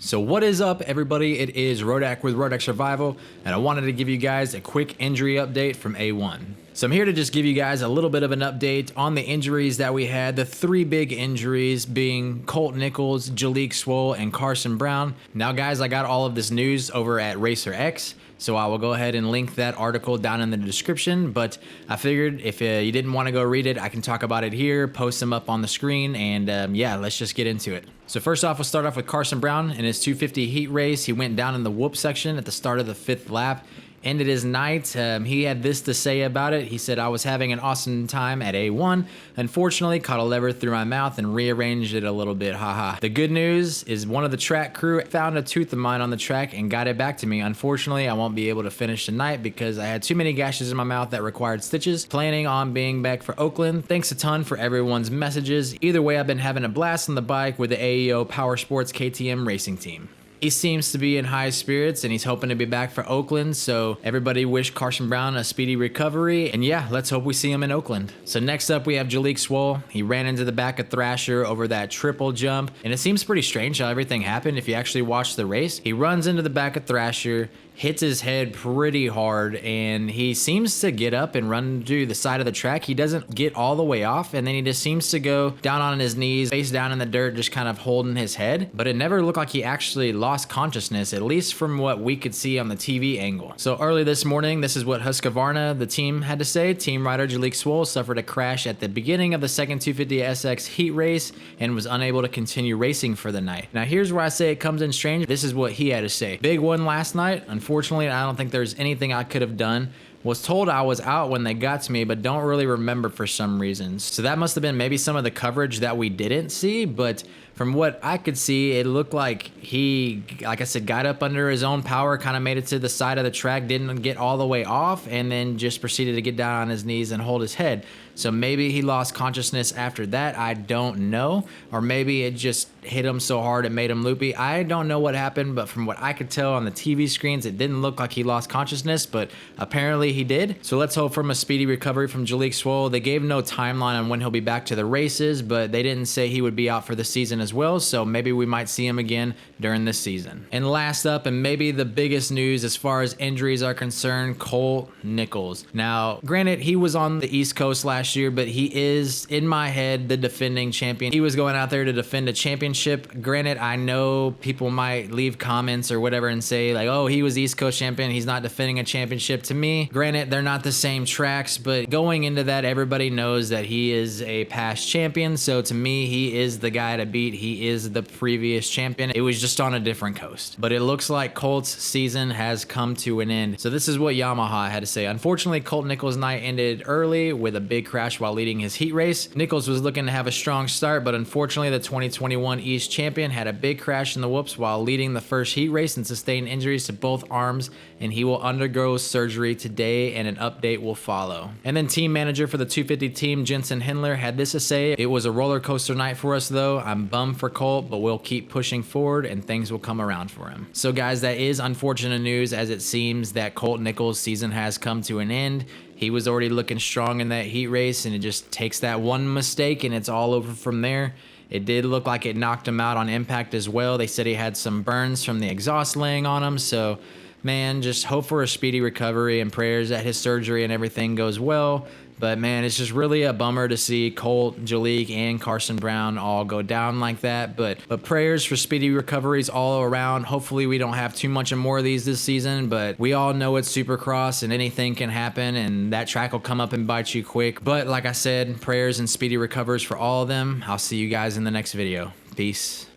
So what is up, everybody? It is Rodak with Rodak Survival, and I wanted to give you guys a quick injury update from A1. So I'm here to just give you guys a little bit of an update on the injuries that we had. The three big injuries being Colt Nichols, Jalek Swoll, and Carson Brown. Now guys, I got all of this news over at Racer X, so I will go ahead and link that article down in the description, but I figured if you didn't want to go read it, I can talk about it here, post them up on the screen, and yeah, let's just get into it. So first off, we'll start off with Carson Brown in his 250 heat race. He went down in the whoop section at the start of the 5th lap. Ended his night. He had this to say about it. He said, "I was having an awesome time at A1. Unfortunately, caught a lever through my mouth and rearranged it a little bit. Haha. The good news is one of the track crew found a tooth of mine on the track and got it back to me. Unfortunately, I won't be able to finish tonight because I had too many gashes in my mouth that required stitches. Planning on being back for Oakland. Thanks a ton for everyone's messages. Either way, I've been having a blast on the bike with the AEO Power Sports KTM racing team." He seems to be in high spirits and he's hoping to be back for Oakland, so everybody wish Carson Brown a speedy recovery, and yeah, let's hope we see him in Oakland. So next up we have Jalek Swoll. He ran into the back of Thrasher over that triple jump, and it seems pretty strange how everything happened if you actually watch the race. He runs into the back of Thrasher, hits his head pretty hard, and he seems to get up and run to the side of the track. He doesn't get all the way off, and then he just seems to go down on his knees, face down in the dirt, just kind of holding his head. But it never looked like he actually lost consciousness, at least from what we could see on the TV angle. So early this morning, this is what Husqvarna, the team, had to say. Team rider Jalek Swoll suffered a crash at the beginning of the second 250SX heat race and was unable to continue racing for the night. Now here's where I say it comes in strange. This is what he had to say. "Big one last night. Unfortunately, I don't think there's anything I could have done. Was told I was out when they got to me, but don't really remember for some reasons." So that must have been maybe some of the coverage that we didn't see, but from what I could see, it looked like he, like I said, got up under his own power, kind of made it to the side of the track, didn't get all the way off, and then just proceeded to get down on his knees and hold his head. So maybe he lost consciousness after that, I don't know. Or maybe it just hit him so hard it made him loopy. I don't know what happened, but from what I could tell on the TV screens, it didn't look like he lost consciousness, but apparently he did. So let's hope for a speedy recovery from Jalek Swoll. They gave no timeline on when he'll be back to the races, but they didn't say he would be out for the season as well, so maybe we might see him again during this season. And last up, and maybe the biggest news as far as injuries are concerned, Colt Nichols. Now, granted, he was on the East Coast last year, but he is, in my head, the defending champion. He was going out there to defend a championship. Granted, I know people might leave comments or whatever and say like, "Oh, he was East Coast champion, he's not defending a championship." To me, granted, they're not the same tracks, but going into that, everybody knows that he is a past champion, so to me, he is the guy to beat. He is the previous champion. It was just on a different coast. But it looks like Colt's season has come to an end. So this is what Yamaha had to say. "Unfortunately, Colt Nichols' night ended early with a big crash while leading his heat race. Nichols was looking to have a strong start, but unfortunately, the 2021 East champion had a big crash in the whoops while leading the first heat race and sustained injuries to both arms, and he will undergo surgery today, and an update will follow." And then team manager for the 250 team, Jensen Hindler, had this to say: "It was a roller coaster night for us though. I'm bummed for Colt, but we'll keep pushing forward and things will come around for him." So guys, that is unfortunate news, as it seems that Colt Nichols' season has come to an end. He was already looking strong in that heat race, and it just takes that one mistake and it's all over from there. It did look like it knocked him out on impact as well. They said he had some burns from the exhaust laying on him, so man, just hope for a speedy recovery and prayers that his surgery and everything goes well. But man, it's just really a bummer to see Colt, Jalek, and Carson Brown all go down like that. But prayers for speedy recoveries all around. Hopefully we don't have too much more of these this season, but we all know it's Supercross and anything can happen, and that track will come up and bite you quick. But like I said, prayers and speedy recoveries for all of them. I'll see you guys in the next video. Peace.